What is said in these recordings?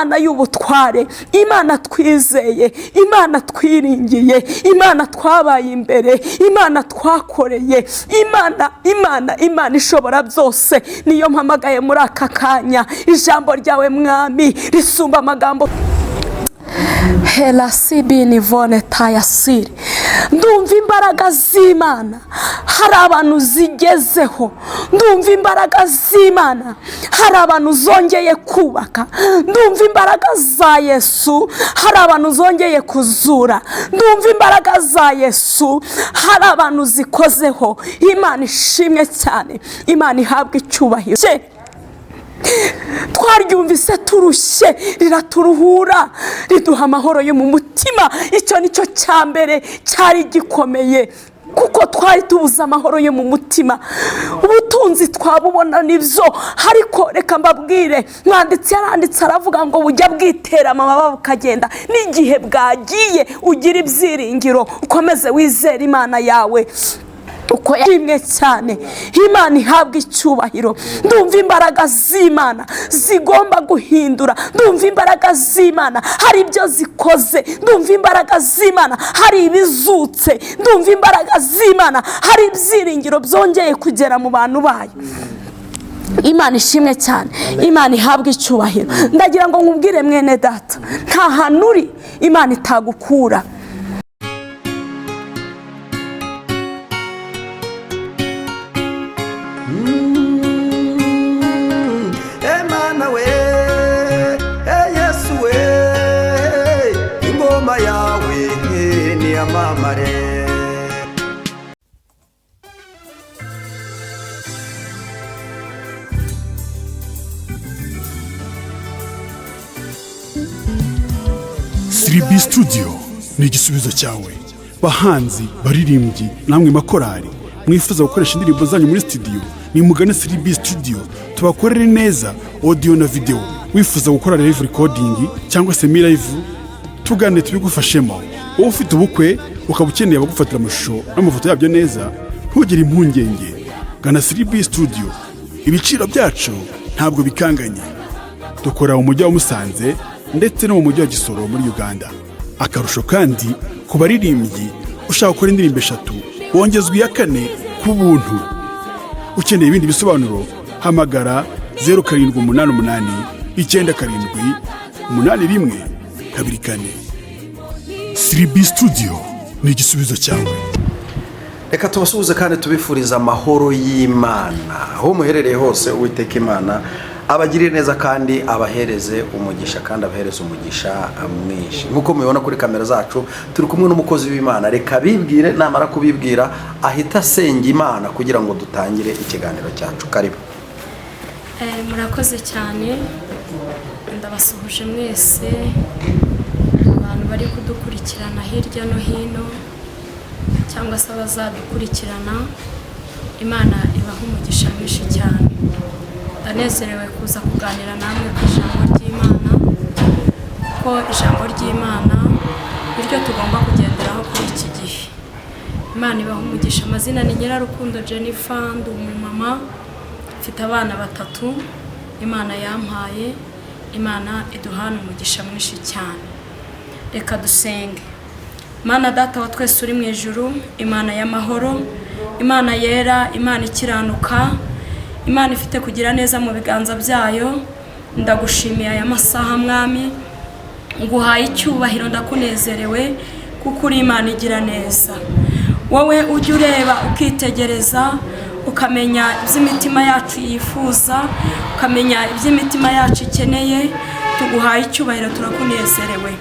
Imana y'ubutware, Imana twizeye, Imana twiringiye, Imana twabaye imbere, Imana twakoreye, Imana ishobora byose. Niyo mpamagaye muri aka kanya, ijambo ryawe mwami risumba amagambo. Hela sibini vone tayasiri. Ndumva imbaraga z'Imana hari abantu zigezeho. Ndumva imbaraga z'Imana hari abantu zongeye kubaka. Ndumva imbaraga za Yesu hari abantu zongeye kuzura. Ndumva imbaraga za Yesu hari abantu zikozeho. Imana ishimwe cyane, Imana ihabwe icyubahiro. Twaryumvise turushye, riraturuhura, riduha amahoro yo mu mutima. Icyo nicyo cyambere cyari gikomeye, kuko twari tubuze amahoro yo mu mutima. Ubutunzi twabubona nibyo, ariko reka mbabwire, mwanditsi yaranditse aravuga ngo bujya bwitera amababa bukagenda. N'igihe bwagiye ugira ibyiringiro, ukomeze wizere Imana yawe uko yimwe cyane. Imana ihabwe icyubahiro. Ndumva imbaraga z'Imana zigomba guhindura. Ndumva imbaraga z'Imana hari ibyo zikoze. Ndumva imbaraga z'Imana hari ibizutse. Ndumva imbaraga z'Imana hari ibyiringiro byongeye kugera mu bantu bayo. Imana ishimwe cyane, Imana ihabwe icyubahiro. Ndagira ngo nkubwire mwene data, nta hantu uri Imana itagukura. Studio ni igisubizo cyawe. Bahanzi, baririmbyi, namwe makorari mwifuza gukoresha indirimbo zanyu muri studio, ni mugane Studio. Tubakorere neza audio na video. Wifuza gukora live recording cyangwa se live, tugane tubigufashemo. Wowe ufite ubukwe ukaba ukeneye abagufatira amashusho n'amafoto yabyo neza, ntugire impungenge, gana Studio. Ibiciro byacu ntabwo bikanganye. Dukora mu mujyi wa Musanze ndetse no mu mujyi wa Gisoro muri Uganda. Akarusho kandi ku baririmbyi ushaka gukora indirimbo 3 wongezwa iya 4 ku buntu. Ukeneye ibindi bisobanuro hamagara 0788 97 81 24. Studio ni igisubizo cyawe. Reka tubasuhuze kandi tubifuriza amahoro y'Imana aho muherereye hose. Uwiteka Imana abagirire neza kandi abahereze umugisha, kandi abahereze umugisha mwinshi. Nkuko mubibona kuri kamera zacu turi kumwe n'umukozi w'Imana. Reka bibwire, namara kubibwira ahita senga Imana kugira ngo dutangire ikiganiro cyacu. Karibu. Murakoze cyane, ndabasuhuje mwese abantu bari kudukurikirana hirya no hino cyangwa se abazadukurikirana. Imana ibaha umugisha mwinshi cyane. Ndanezerewe kuza kuganira namwe ku ijambo ry'Imana, kuko ijambo ry'Imana niryo tugomba kugenderaho kuri iki gihe. Imana ibaha umugisha. Amazina ni Nyirarukundo Jennifer, ndi umumama, mfite abana 3 Imana yampaye. Imana iduhana umugisha mwinshi cyane. Reka dusenge. Mana Data wa twese uri mu ijuru, Imana y'amahoro, Imana yera, Imana ikiranuka, Imana ifite kugira neza mu biganza byayo, ndagushimiye aya masaha mwami, nguhaye icyubahiro, ndakunezerewe kuko uri Imana igira neza. Wowe ujye ureba ukitegereza, ukamenya iby'imitima yacu yifuza, ukamenya iby'imitima yacu ikeneye. Tuguhaye icyubahiro, turakunezerewe.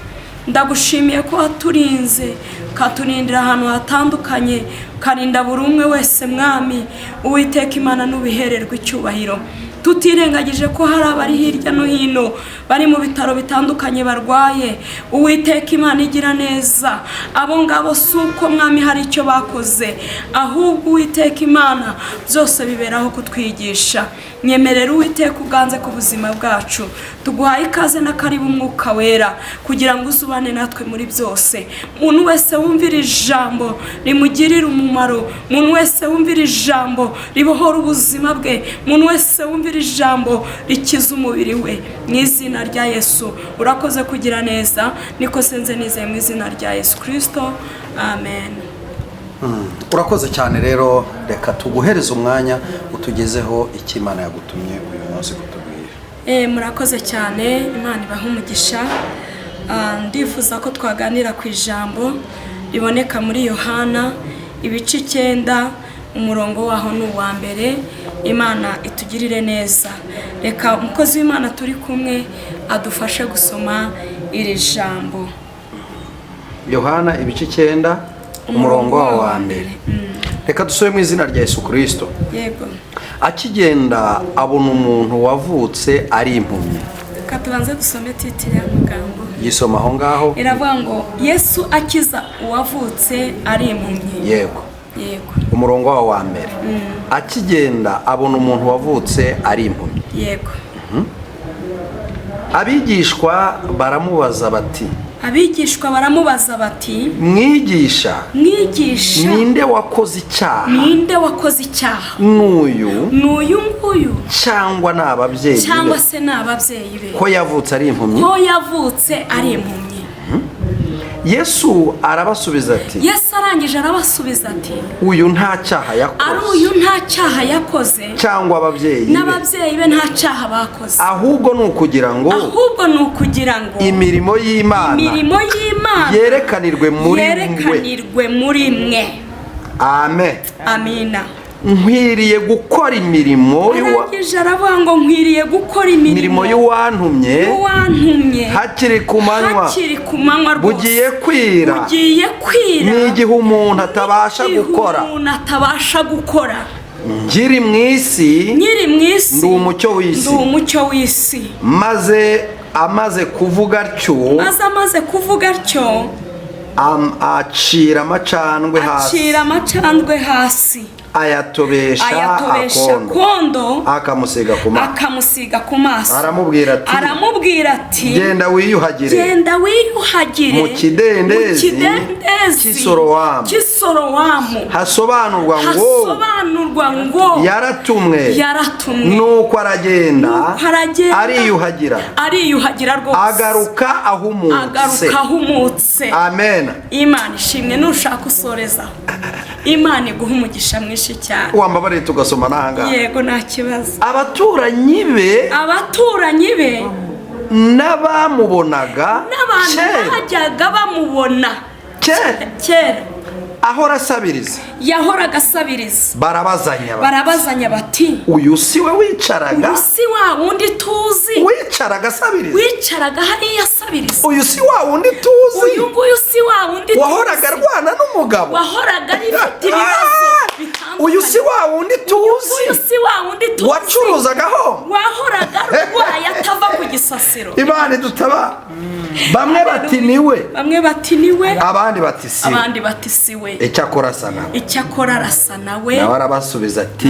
Ndagushimiye ko waturinze, katurindira ahantu hatandukanye, karinda buri umwe wese mwami. Uwiteka Imana nubihererwe icyubahiro. Tutirengagije ko hari abari hirya no hino bari mu bitaro bitandukanye barwaye. Uwiteka Imana igira neza. Abo ngabo suko mwami hari icyo bakoze, ahubwo Uwiteka Imana byose biberaho kutwigisha. nyemerera Uwiteka uganze ku buzima bwacu. Tuguhaye ikaze na karibu Umwuka wera kugira ngo uzubane natwe muri byose. Umuntu wese wumvira ijambo rimugirira umumaro, umuntu wese wumvira ijambo ribohora ubuzima bwe, umuntu wese wumvira ijambo rikiza umubiri we, mu izina rya Yesu. Urakoze kugira neza, niko senze nizeye mu izina rya Yesu Kristo, amen. Urakoze cyane rero, reka tuguhereze umwanya utugezeho icyo Imana yagutumye uyu munsi kutubwira. Murakoze cyane, Imana ibahe umugisha. Ndifuza ko twaganira ku ijambo riboneka muri Yohana ibice 9 umurongo waho ni uwa mbere. Imana itugirire neza. Reka umukozi w'Imana turi kumwe adufashe gusoma iri jambo. Yohana ibice 9 umurongo wa mbere. Reka dusome mu izina rya Yesu Kristo. Yego. Akigenda abona umuntu wavutse ari impumyi. Reka tubanze dusome titiri y'amagambo. Gisoma aho ngaho. Iravuga ngo Yesu akiza uwavutse ari impumyi. Yego. Yego. Umurongo wa mbere. Akigenda abona umuntu wavutse ari impumyi. Yego. Abigishwa baramubaza bati, mwigisha, ninde wakoze icyaha? N'uyu nguyu cyangwa n'ababyeyi be ko yavutse ari impumyi? Yesu arabasubiza ati, uyu nta cyaha yakoze cyangwa ababyeyi be nta cyaha bakoze, ahubwo ni ukugira ngo imirimo y'Imana yerekanirwe muri mwe. Amen. Amina. Nkwiriye gukora imirimo y'uwantumye hakiri ku manywa, bugiye kwira n'igihe umuntu atabasha gukora. Nkiri mu isi ndi umucyo w'isi. Maze amaze kuvuga atyo acira amacandwe hasi, ayatobesha akondo akamusiga ku maso, aramubwira ati genda wiyuhagire mu kidendezi cy'Isorowamu. Hasobanurwa ngo yaratumwe. Nuko aragenda ariyuhagira rwose, agaruka ahumutse. Amen. Imana ishimwe. Nushaka usoreza, Imana iguha umugisha mwinshi cyane. Wambabare tugasoma nanga. Yego nta kibazo. Abaturanyi be n'abamubonaga, n'abantu bajyaga bamubona kera ahora asabiriza, yahoraga asabiriza. Barabazanya bati, uyu si we wicaraga? Si wa wundi tuzi wicaraga asabiriza? Wicaraga hariya asabiriza? Uyu si wa wundi tuzi? Uyu nguyu si wa wundi tuzi wahoraga arwana n'umugabo? Wahoraga rifite ibibazo bitandukanye? Uyu si wa wundi tuzi wacuruzagaho? Wahoraga arwaye atava ku gisasiro? Imana idutaba. Bamwe bati niwe, abandi bati si we. Icyakora arasa nawe. Nawe arabasubiza ati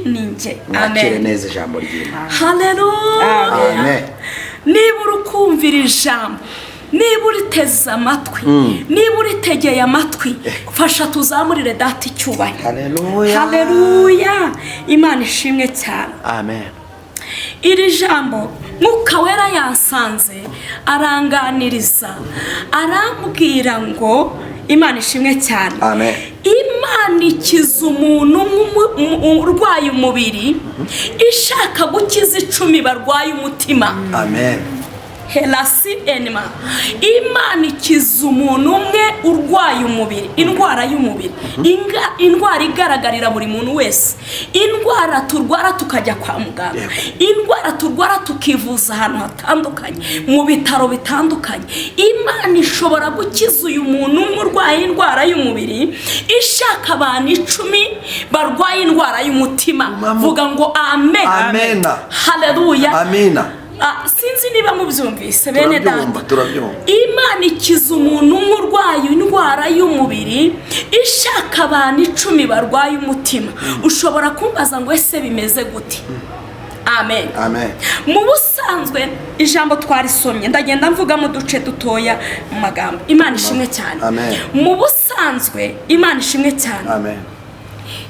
ninjye. Mwakire neza ijambo ry'Imana. Haleluya. Amen. Niba urukumvira ijambo, niba uriteze amatwi, niba uritegeye amatwi, fasha tuzamurire data icyubahiro. Haleluya. Imana ishimwe cyane. Amen. Iri jambo Mwuka wera yansanze aranganiriza, arambwira ngo Imana ishimwe cyane. Amen. Imana ikiza umuntu urwaye umubiri, ishaka gukiza 10 barwaye umutima. Amen. Helasi enema. Imana ikiza umuntu umwe urwaye umubiri, indwara y'umubiri, indwara igaragarira buri muntu wese, indwara turwara tukajya kwa muganga, indwara turwara tukivuza ahantu hatandukanye, mu bitaro bitandukanye. Imana ishobora gukiza uyu muntu umwe urwaye indwara y'umubiri, ishaka abantu 10 barwaye indwara y'umutima. Vuga ngo amen. Amen. Haleluya. Amina. sinzi niba mubyumvise bene data. Turabyumva. Imana ikiza umuntu urwaye indwara y'umubiri ishaka abantu 10 barwaye umutima. Ushobora kumbaza ngo ese bimeze gute? Amen. Amen. Mu busanzwe ijambo twarisomye ndagenda mvuga mu duce dutoya mu magambo. Imana ishimwe cyane. Amen. Mu busanzwe Imana ishimwe cyane. Amen.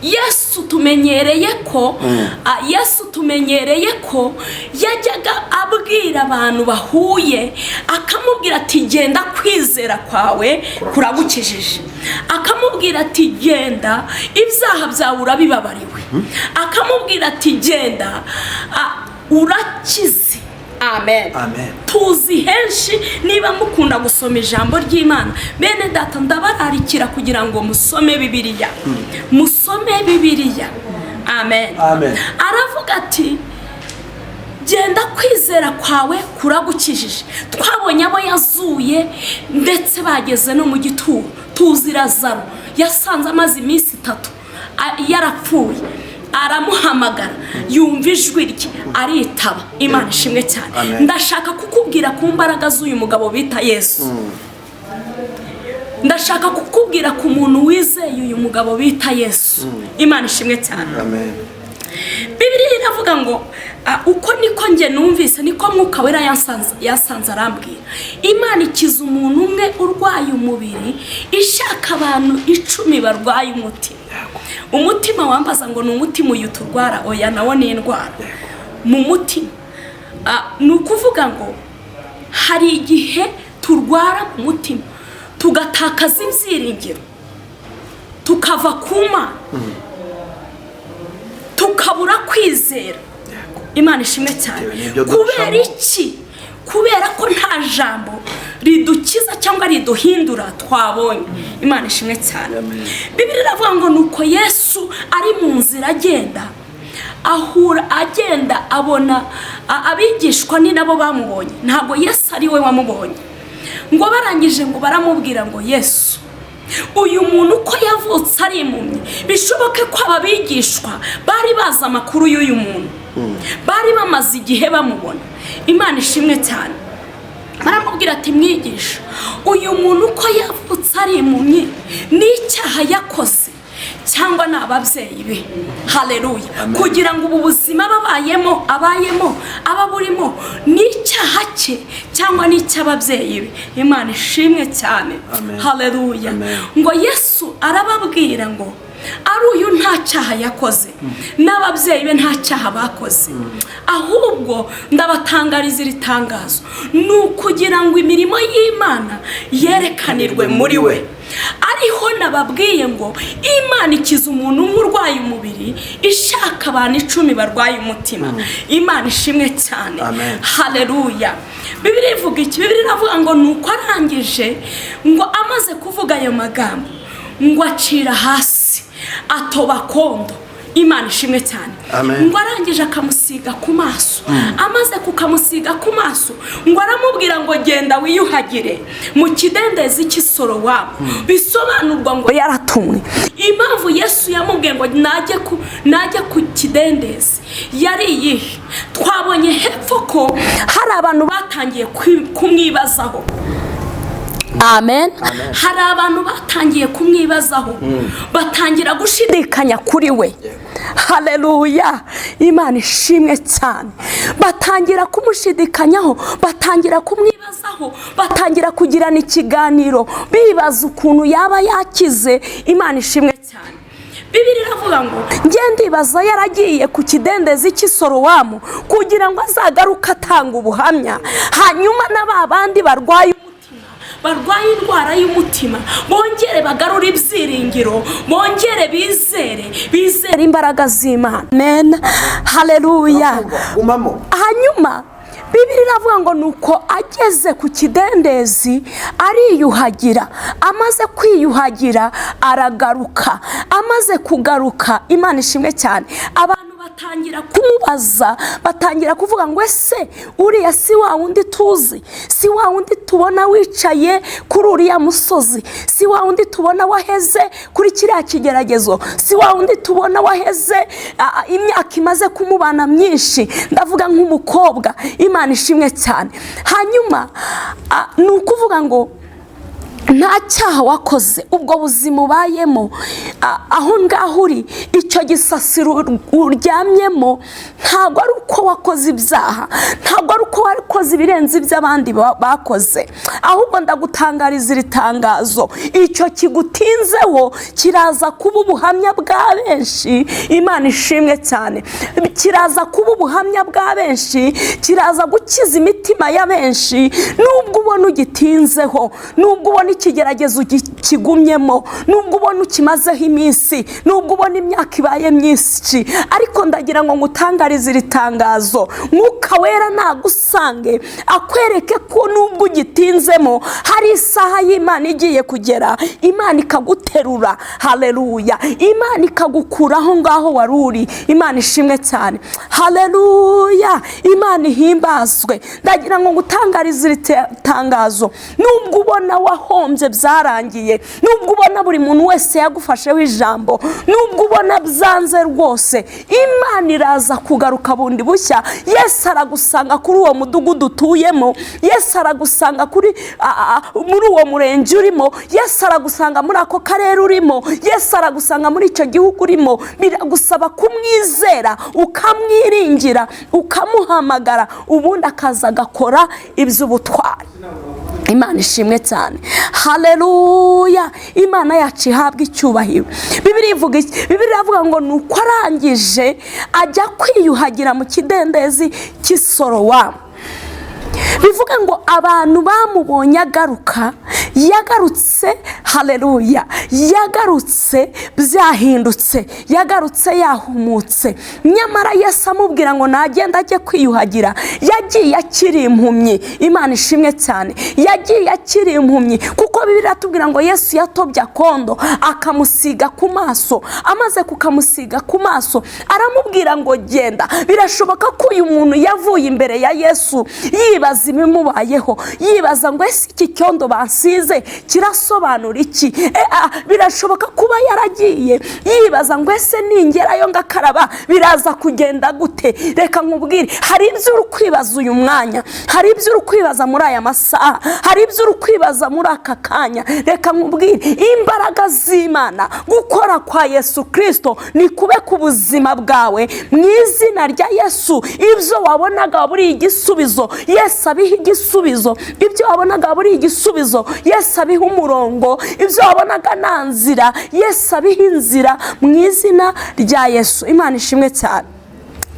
Yesu tumenyereye ko yajyaga abwira abantu bahuye akamubwira ati genda kwizera kwawe kuragukijije, akamubwira ati genda ibyaha byawe urabibabariwe, akamubwira ati genda urakize. Amen. Amen. Tuzi henshi niba mukunda gusoma ijambo ry'Imana bene data ndabararikira kugira ngo musome Bibiliya. Musome Bibiliya. Amen. Amen. Aravuga ati genda kwizera kwawe kuragukijije. Twabonye abo yazuye ndetse bageze no mu gituro. Tuzi Lazaro yasanze amazi iminsi 3 yarapfuye. Aramuhamagara yumva ijwi rye aritaba. Imana ishimwe cyane. Ndashaka kukubwira ku mbaraga z'uyu mugabo bita Yesu. Ndashaka kukubwira ku muntu wizeye uyu mugabo bita Yesu. Imana ishimwe cyane. Amen. Bibiliya iravuga ngo uko niko nge numvise niko Mwuka Wera yasanze arambwira. Imana ikiza umuntu umwe urwaye umubiri ishaka abantu 10 barwaye umutima. Umutima wambaza ngo ni umutima uyu turwara, oya nawo ni indwara mu mutima. Ni ukuvuga ngo hari igihe turwara mu mutima tugatakaza ibyiringiro tukava ku Mana tukabura kwizera. Imana ishimwe cyane. Kubera iki? Kubera ko nta jambo ridukiza cyangwa riduhindura twabonye. Imana ishimwe cyane. Bibiliya iravuga ngo nuko Yesu ari mu nzira agenda abona abigishwa ni nabo bamubonye, ntabwo Yesu ari we wamubonye. Ngo barangije ngo baramubwira ngo Yesu uyu muntu uko yavutse ari impumyi bishoboke ko ababigishwa bari bazi amakuru y'uyu muntu, bari bamaze igihe bamubona. Imana ishimwe cyane. Baramubwira ati mwigisha uyu muntu uko yavutse ari impumyi n'icyaha yakoze cyangwa n'ababyeyi be. Haleluya. Kugira ngo ubu buzima abayemo ababurimo n'icyaha cye cyangwa n'icy'ababyeyi be. Imana ishimwe cyane. Haleluya. Ngo Yesu arababwira ngo ari uyu nta cyaha yakoze n'ababyeyi be nta cyaha bakoze, ahubwo ndabatangariza iri tangazo ni ukugira ngo imirimo y'Imana yerekanirwe muri we. Ariho nababwiye ngo Imana ikiza umuntu urwaye umubiri ishaka abantu 10 barwaye umutima. Imana ishimwe cyane. Haleluya. Bibiliya ivuga iki? Bibiliya iravuga ngo nuko arangije ngo amaze kuvuga ayo magambo ngo acira hasi atoba kondo. Imana ishimwe cyane. Ngo arangije akamusiga ku maso. Amaze kukamusiga ku maso ngo aramubwira ngo genda wiyuhagire mu kidendezi cy'Isorowamu. Bisobanurwa ngo yaratumwe. Impamvu Yesu yamubwiye ngo najye ku kidendezi yari iyihe? Twabonye hepfo ko hari abantu batangiye kumwibazaho. Amen. Hari abantu batangiye kumwibazaho batangira gushidikanya kuri we. Haleluya. Imana ishimwe cyane. Batangira kumushidikanyaho, batangira kumwibazaho, batangira kugirana ikiganiro bibaza ukuntu yaba yakize. Imana ishimwe cyane. Bibiliya iravuga ngo ndibaza yaragiye ku kidendezi cy'Isorowamu kugira ngo azagaruke atanga ubuhamya, hanyuma n'abandi barwaye indwara y'umutima bongere bagarura ibyiringiro, bongere bizere imbaraga z'Imana. Amen. Haleluya. Hanyuma Bibiliya iravuga ngo nuko ageze ku kidendezi ariyuhagira. Amaze kwiyuhagira aragaruka. Amaze kugaruka, Imana ishimwe cyane, abantu batangira kumubaza, batangira kuvuga ngo ese uriya si wa wundi tuzi, si wa wundi tubona wicaye kuri uriya musozi, si wa wundi tubona waheze kuri kiriya kigeragezo, si wa wundi tubona waheze imyaka imaze kumubana myinshi, ndavuga nk'umukobwa. Imana ishimwe cyane. Hanyuma ni ukuvuga ngo nta cyaha wakoze, ubwo buzima ubayemo aho ngaho uri, icyo gisasiro uryamyemo, ntabwo ari uko wakoze ibyaha, ntabwo ari uko wakoze ibirenze iby'abandi bakoze, ahubwo ndagutangariza iri tangazo, icyo kigutinzeho kiraza kuba ubuhamya bwa benshi. Imana ishimwe cyane. Kiraza kuba ubuhamya bwa benshi, kiraza gukiza imitima ya benshi. Nubwo ubona ugitinzeho, nubwo ubona ikigeragezo kigumyemo, nubwo ubona ukimazeho iminsi, nubwo ubona imyaka ibaye myinshi, ariko ndagira ngo ngutangarize iri tangazo. Mwuka Wera nagusange akwereke ko nubwo ugitinzemo hari isaha y'Imana igiye kugera, Imana ikaguterura. Haleluya. Imana ikagukuraho ngaho wari uri. Imana ishimwe cyane. Haleluya. Imana ihimbazwe. Ndagira ngo ngutangarize iri tangazo. Nubwo ubona wahombye byarangiye, nubwo ubona buri muntu wese yagufasheho ijambo, nubwo ubona byanze rwose, Imana iraza kugaruka bundi bushya. Yesu aragusanga kuri uwo mudugudu utuyemo, Yesu aragusanga muri uwo murenge urimo, Yesu aragusanga muri ako karere urimo, Yesu aragusanga muri icyo gihugu urimo. Biragusaba kumwizera, ukamwiringira, ukamuhamagara, ubundi akaza agakora iby'ubutwari. Imana ishimwe cyane. Haleluya. Imana yacu ihabwa icyubahiro. Bibiliya ivuga ngo nuko arangije ajya kwiyuhagira mu kidendezi cy'Isorowamu. Bivuga ngo abantu bamubonye agaruka, yagarutse. Haleluya. Yagarutse byahindutse, yagarutse yahumutse. Nyamara Yesu amubwira ngo nagenda ajye kwiyuhagira, yagiye akiri impumyi. Imana ishimwe cyane. Yagiye akiri impumyi, kuko Bibiliya atubwira ngo Yesu yatobye akondo akamusiga ku maso. Amaze kukamusiga ku maso aramubwira ngo genda. Birashoboka ko uyu muntu yavuye imbere ya Yesu yibaza ibimubayeho, yibaza ngo ese iki cyondo bansize kirasobanura iki? Birashoboka kuba yaragiye yibaza ngo ese ningerayo ngakaraba biraza kugenda gute? Reka nkubwire, hari ibyo uri kwibaza uyu mwanya, hari ibyo uri kwibaza muri aya masaha, hari ibyo uri kwibaza muri aka kanya. Reka nkubwire, imbaraga z'Imana, gukora kwa Yesu Kristo ni kube ku buzima bwawe mu izina rya Yesu. Ibyo wabonaga buri igisubizo, Yesu abiha igisubizo. Ibyo wabonaga buri igisubizo, Yesu abiha umurongo. Ibyo wabonaga nta nzira, Yesu abiha inzira mu izina rya Yesu. Imana ishimwe cyane.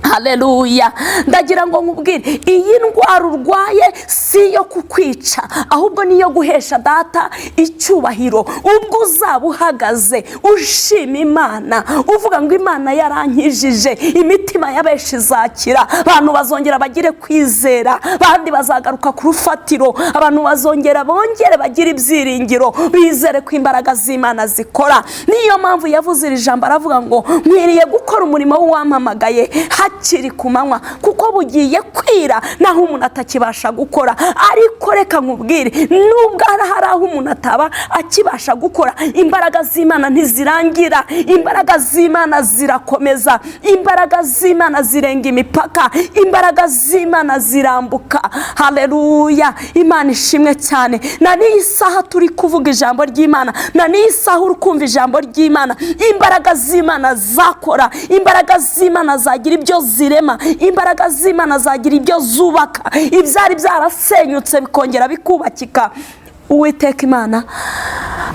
Haleluya. Ndagira ngo nkubwire, iyi ndwara urwaye si iyo kukwica, ahubwo niyo guhesha Data icyubahiro. Ubwo uzaba uhagaze ushima Imana, uvuga ngo Imana yarankijije, imitima y'abenshi izakira, abantu bazongera bagire kwizera, bandi bazagaruka ku rufatiro, abantu bazongera bongere bagire ibyiringiro, bizere ko imbaraga z'Imana zikora. Niyo mpamvu yavuze iri jambo, aravuga ngo nkwiriye gukora umurimo w'uwampamagaye hakiri ku manywa, kuko bugiye kwira naho umuntu atakibasha gukora. Ariko reka nkubwire, nubwo hari aho umuntu ataba akibasha gukora, imbaraga z'Imana ntizirangira, imbaraga z'Imana zirakomeza, imbaraga z'Imana zirenga imipaka, imbaraga z'Imana zirambuka. Haleluya. Imana ishimwe cyane. Na n'iyi saha turi kuvuga ijambo ry'Imana, na n'iyi saha uri kumva ijambo ry'Imana, imbaraga z'Imana zakora, imbaraga z'Imana zagira ibyo zirema, imbaraga z'Imana zagira ibyo zubaka, ibyari byarasenyutse bikongera bikubakika. Uwiteka Imana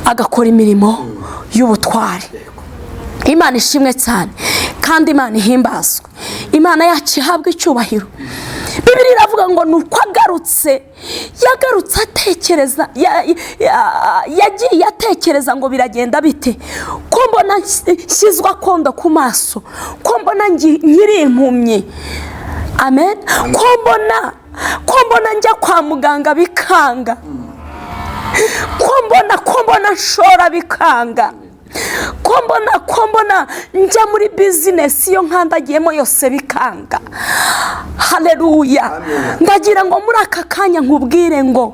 agakora imirimo y'ubutwari. Imana ishimwe cyane kandi Imana ihimbazwe. Imana yacu ihabwa icyubahiro. Bibiliya iravuga ngo nuko agarutse, yagarutse atekereza, yagiye atekereza ngo biragenda bite, ko mbona nshyizwa kondo ku maso, ko mbona nkiri impumyi. Amen. Ko mbona njya kwa muganga bikanga, ko mbona nshora bikanga. ko mbona njya muri bizinesi iyo nkandagiyemo yose bikanga. Haleluya. Ndagira ngo muri aka kanya nkubwire ngo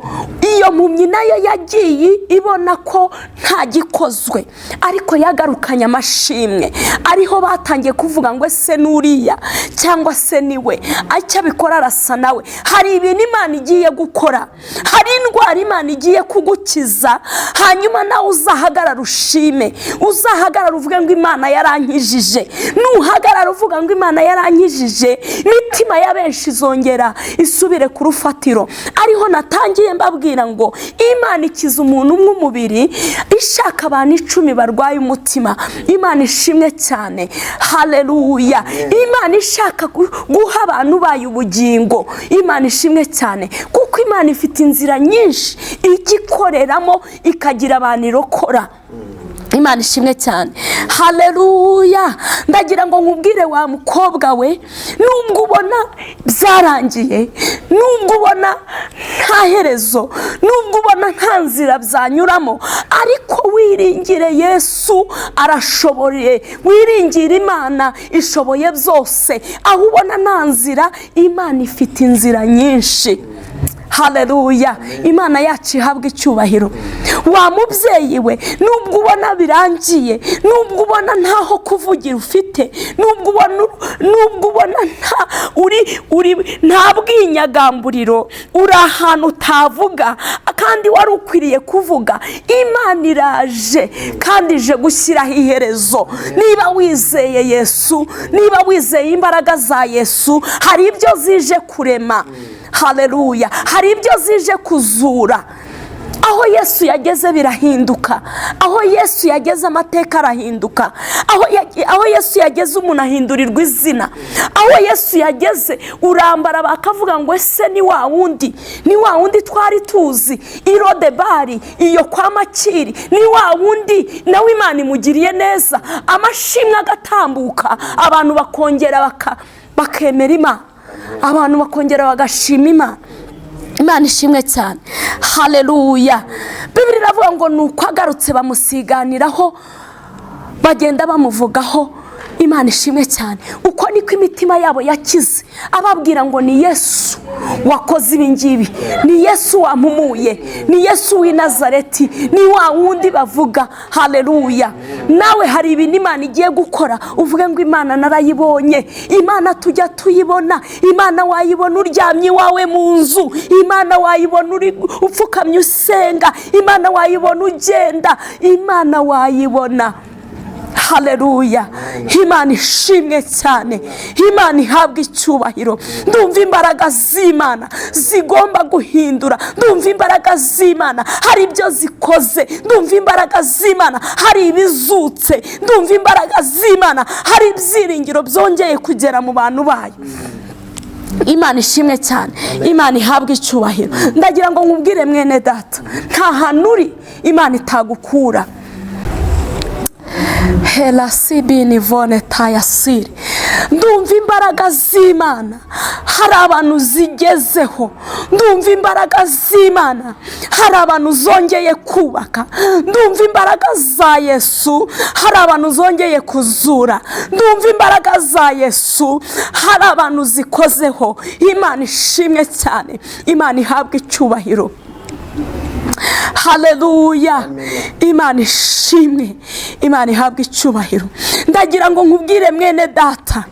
iyo mpumyi nayo yagiye ibona ko nta gikozwe, ariko yagarukanye amashimwe. Ariho batangiye kuvuga ngo ese nuriya cyangwa se niwe, icyo abikora arasa nawe. Hari ibintu Imana igiye gukora, hari indwara Imana igiye kugukiza, hanyuma nawe uzahagarara ushime, uzahagarara uvuge ngo Imana yarankijije. Nuhagarara uvuga ngo Imana yarankijije, imitima ya benshi izongera isubire ku rufatiro. Ariho natangiye mbabwira ngo Imana ikiza umuntu umwe umubiri, ishaka abantu 10 barwaye umutima. Imana ishimwe cyane. Haleluya. Imana ishaka guha abantu bayo ubugingo. Imana ishimwe cyane, kuko Imana ifite inzira nyinshi igikoreramo ikagira abantu irokora. Imana ishimwe cyane. Haleluya. Ndagira ngo nkubwire wa mukobwa we, nubwo ubona byarangiye, nubwo ubona nta herezo, nubwo ubona nta nzira byanyuramo, ariko wiringire Yesu arashoboye. Wiringire Imana ishoboye byose. Aho ubona nta nzira, Imana ifite inzira nyinshi. Haleluya. Imana yacu ihabwa icyubahiro. Wa mubyeyi we, nubwo ubona birangiye, nubwo ubona ntaho kuvugira ufite, nubwo ubona nta bwinyagamburiro, uri ahantu utavuga kandi wari ukwiriye kuvuga, Imana iraje kandi ije gushyiraho iherezo. Niba wizeye Yesu, niba wizeye imbaraga za Yesu, hari ibyo zije kurema. Haleluya. Hari ibyo zije kuzura. Aho Yesu yageze birahinduka. Aho Yesu yageze amateka arahinduka. Aho Yesu yageze umuntu ahindurirwa izina. Aho Yesu yageze urambara bakavuga ngo ese ni wa wundi twari tuzi Irodebari iyo kwa Makiri, ni wa wundi nawe Imana imugiriye neza, amashimwe agatambuka, abantu bakongera bakemera Imana, abantu bakongera bagashima Imana. Imana ishimwe cyane. Haleluya. Bibiri iravuga ngo nuko agarutse bamusiganiraho, bagenda bamuvugaho. Imana ishimwe cyane. Uko niko imitima yabo yakize, ababwira ngo ni Yesu wakoze ibi ngibi, ni Yesu wampumuye, ni Yesu w'i Nazareti, ni wa wundi bavuga. Haleluya. Nawe hari ibintu Imana igiye gukora, uvuge ngo Imana narayibonye. Imana tujya tuyibona. Imana wayibona uryamye iwawe mu nzu, Imana wayibona uri upfukamye usenga, Imana wayibona ugenda, Imana wayibona. Haleluya. Imana ishimwe cyane. Imana ihabwa icyubahiro. Ndumva imbaraga z'Imana zigomba guhindura. Ndumva imbaraga z'Imana hari ibyo zikoze. Ndumva imbaraga z'Imana hari ibizutse. Ndumva imbaraga z'Imana hari ibyiringiro byongeye kugera mu bantu bayo. Imana ishimwe cyane. Imana ihabwa icyubahiro. Ndagira ngo nkubwire mwene data, nta hantu uri Imana itagukura. Hela sibini vone tayasiri. Ndumva imbaraga z'Imana hari abantu zigezeho. Ndumva imbaraga z'Imana hari abantu zongeye kubaka. Ndumva imbaraga za Yesu hari abantu zongeye kuzura. Ndumva imbaraga za Yesu hari abantu zikozeho. Imana ishimwe cyane. Imana ihabwa icyubahiro. Haleluya. Imana ishimwe. Imana ihabwa icyubahiro. Ndagira ngo nkubwire mwene data,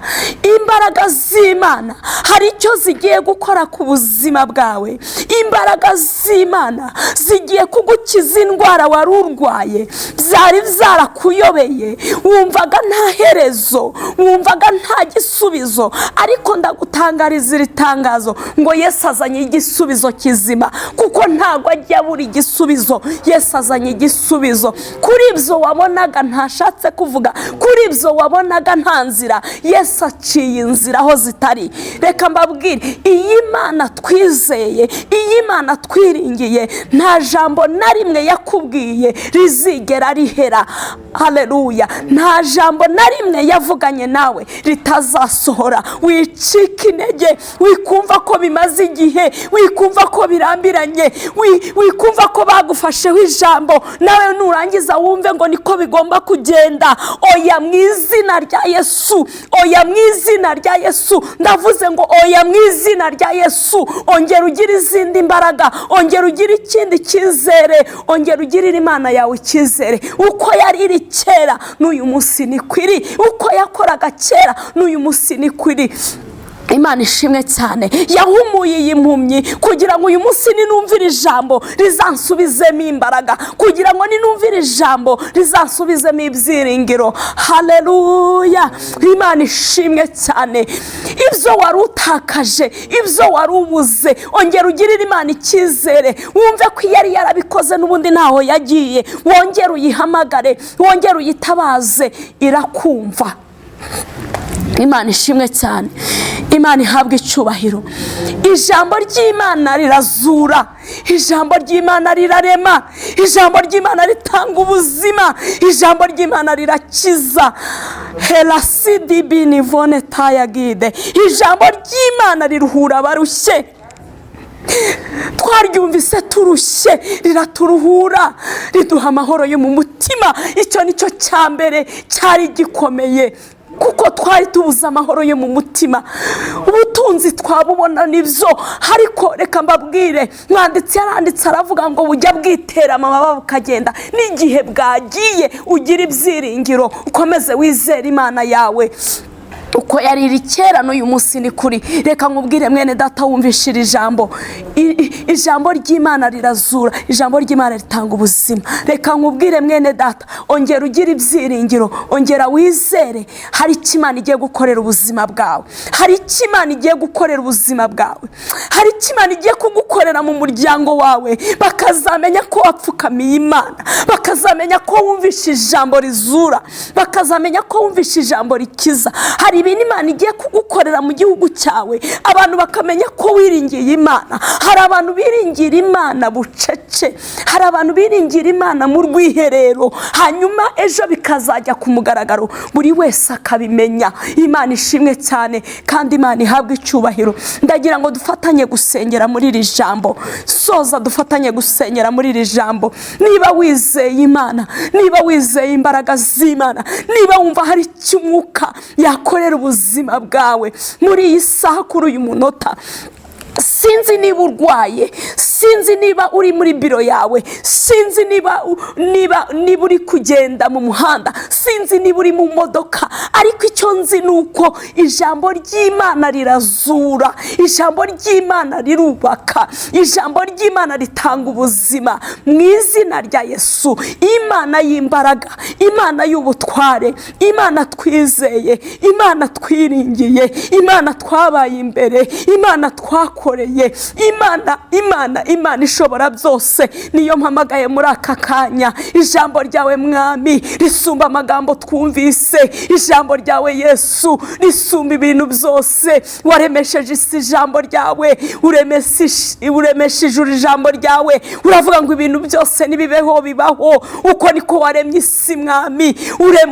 imbaraga z'Imana hari icyo zigiye gukora ku buzima bwawe. Imbaraga z'Imana zigiye kugukiza indwara wari urwaye, byari byarakuyobeye, wumvaga nta herezo, wumvaga nta gisubizo, ariko ndagutangariza iri tangazo ngo Yesu azanye igisubizo kizima, kuko ntago ajya buri igisubizo. Yesu azanye igisubizo kuri ibyo wabonaga ntashatse kuvuga, kuri ibyo wabonaga nta nzira. Yesu aciye inzira aho zitari. Reka mbabwire, iyi Mana twizeye, iyi Mana twiringiye, nta jambo na rimwe yakubwiye rizigera rihera. Haleluya. Nta jambo na rimwe yavuganye nawe ritazasohora. Wicika intege, wikumva ko bimaze igihe, wikumva ko birambiranye, wikumva ko bagufasheho ijambo nawe nurangiza wumve ngo niko bigomba kugenda. Oya, mu izina rya Yesu, oya, mu izina rya Yesu, ndavuze ngo oya, mu izina rya Yesu. Ongera ugire izindi mbaraga, ongera ugire ikindi cyizere, ongera ugirire Imana yawe icyizere. Uko yari iri kera n'uyu munsi ni kwiri, uko yakoraga kera n'uyu munsi ni kwiri. Imana ishimwe cyane, yahumuye iyi mpumyi kugira ngo uyu munsi ninumvira ijambo rizansubizemo imbaraga, kugira ngo ninumvira ijambo rizansubizemo ibyiringiro. Haleluya. Imana ishimwe cyane. Ibyo wari utakaje, ibyo wari ubuze, ongera ugirire Imana icyizere, wumve ko yari yarabikoze n'ubundi ntaho yagiye. Wongere uyihamagare, wongere uyitabaze, irakumva. Imana ishimwe cyane, Imana ihabwa icyubahiro. Ijambo ry'Imana rirazura, ijambo ry'Imana rirarema, ijambo ry'Imana ritanga ubuzima, ijambo ry'Imana rirakiza. Helasidi binivone tayagide, ijambo ry'Imana riruhura abarushye. Twaryumvise turushye, riraturuhura, riduha amahoro yo mu mutima. Icyo nicyo cya mbere cyari gikomeye, kuko twari tubuze amahoro yo mu mutima. Ubutunzi twabubona nibyo, ariko reka mbabwire, mwanditsi yaranditse aravuga ngo bujya bwitera amababa bukagenda. N'igihe bwagiye ugira ibyiringiro, ukomeze wizere Imana yawe. Uko yari iri kera n'uyu munsi ni kuri. Reka nkubwire mwene data, wumvishira ijambo. Ijambo ry'Imana rirazura, ijambo ry'Imana ritanga ubuzima. Reka nkubwire mwene data, ongera ugire ibyiringiro, ongera wizere. Hari icyo Imana igiye gukorera ubuzima bwawe, hari icyo Imana igiye gukorera ubuzima bwawe, hari icyo Imana igiye kugukorera mu muryango wawe. Bakazamenya ko wapfukamiye Imana, bakazamenya ko wumvishe ijambo rizura, bakazamenya ko wumvishe ijambo rikiza. Hari ibintu Imana igiye kugukorera mu gihugu cyawe, abantu bakamenya ko wiringiye Imana. Hari abantu biringira Imana bucece, hari abantu biringira Imana mu rwiherero, hanyuma ejo bikazajya ku mugaragaro, buri wese akabimenya. Imana ishimwe cyane, kandi Imana ihabwa icyubahiro. Ndagira ngo dufatanye gusengera muri iri jambo. Soza dufatanye gusengera muri iri jambo. Niba wizeye Imana, niba wizeye imbaraga z'Imana, niba wumva hari icyo Umwuka yakorera ubuzima bwawe muri iyi saha, kuri uyu munota, sinzi niba urwaye, sinzi niba uri muri biro yawe, sinzi niba uri kugenda mu muhanda, sinzi niba uri mu modoka, ariko icyo nzi ni uko ijambo ry'Imana rirazura, ijambo ry'Imana rirubaka, ijambo ry'Imana ritanga ubuzima. Mu izina rya Yesu, Imana y'imbaraga, Imana y'ubutware, Imana twizeye, Imana twiringiye, Imana twabaye imbere, Imana twakoreye, Imana ishobora byose, niyo mpamagaye muri aka kanya. Ijambo ryawe Mwami risumba amagambo twumvise, ijambo ryawe Yesu risumba ibintu byose. Waremesheje isi ijambo ryawe, uremeshe ijuru ijambo ryawe. Uravuga ngo ibintu byose nibibeho bibaho. Uko niko waremye isi Mwami,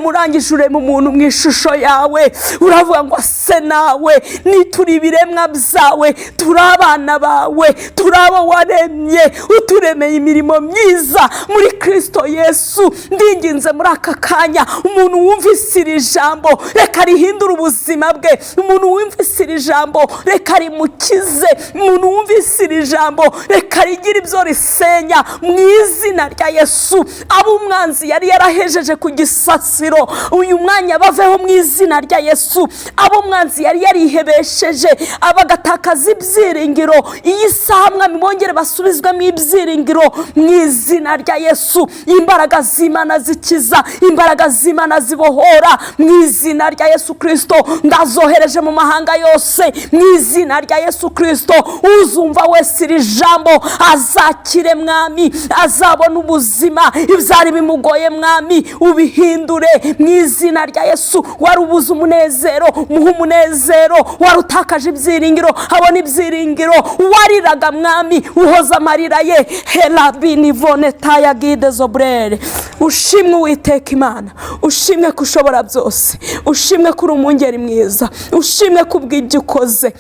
urangije urema umuntu mu ishusho yawe. Uravuga ngo ase nawe nituri ibiremwa byawe, turi abana bawe, turi abo waremye, uturemeye imirimo myiza muri Kristo Yesu. Ndinginze muri aka kanya, umuntu wumvise iri jambo reka rihindura ubuzima bwe, umuntu wumvise iri jambo reka rimukize, umuntu wumvise iri jambo reka rigira ibyo risenya mu izina rya Yesu. Abo umwanzi yari yarahejeje ku gisasiro, uyu mwanya baveho mu izina rya Yesu. Abo umwanzi yari yarihebesheje abagatakaza ibyiringiro ibyiringiro. Iyi saha mwami bongere basubizwemo ibyiringiro mu izina rya Yesu. Imbaraga z'Imana zikiza, imbaraga z'Imana zibohora mu izina rya Yesu Kristo. Ndazohereje mu mahanga yose mu izina rya Yesu Kristo. Uzumva wese iri jambo azakire mwami, azabona ubuzima. Ibyari bimugoye mwami ubihindure mu izina rya Yesu. Warubuze umunezero, muha umunezero. Warutakaje ibyiringiro, abona ibyiringiro. Wariraga mwami, uhoza amarira ye. Hela binivone taya gide zobrere. Ushimwe Uwiteka Imana, ushimwe ko ushobora byose, ushimwe ko uri umwungeri mwiza, ushimwe ko ubw'ibyo ukoze.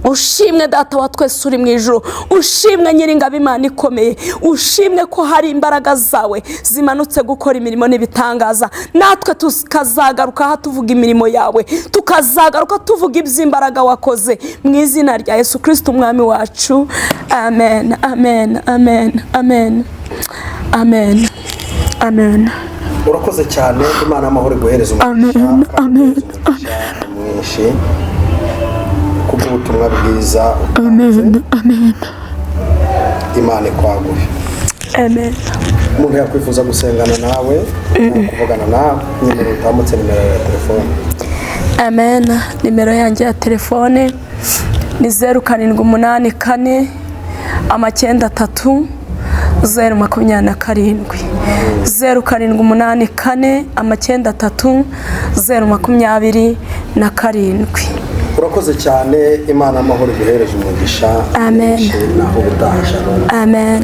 Ushimwe Data wa twese uri mu ijuru, ushimwe Nyiringabo Imana ikomeye, ushimwe ko hari imbaraga zawe zimanutse gukora imirimo n'ibitangaza. Natwe tukazagaruka aha tuvuga imirimo yawe, tukazagaruka tuvuga iby'imbaraga wakoze mu izina rya Yesu Kristo umwami wacu. Amen, amen, amen, amen, amen, amen. Urakoze cyane. Imana amahoro iguhereza umugisha. Amen, amen, mwinshi kubw'ubutumwa bwiza. amen, amen, Imana ikwagure. amen. Umuntu yakwifuza gusengana nawe, kuvugana nawe, nimero utambutse, nimero ya telefone. Amen. Nimero yanjye ya telefone ni 0784 93 027. 0784 93 027. Urakoze cyane. Imana amahoro iguhereje umugisha. Amen. Naho ubutaha. Amen.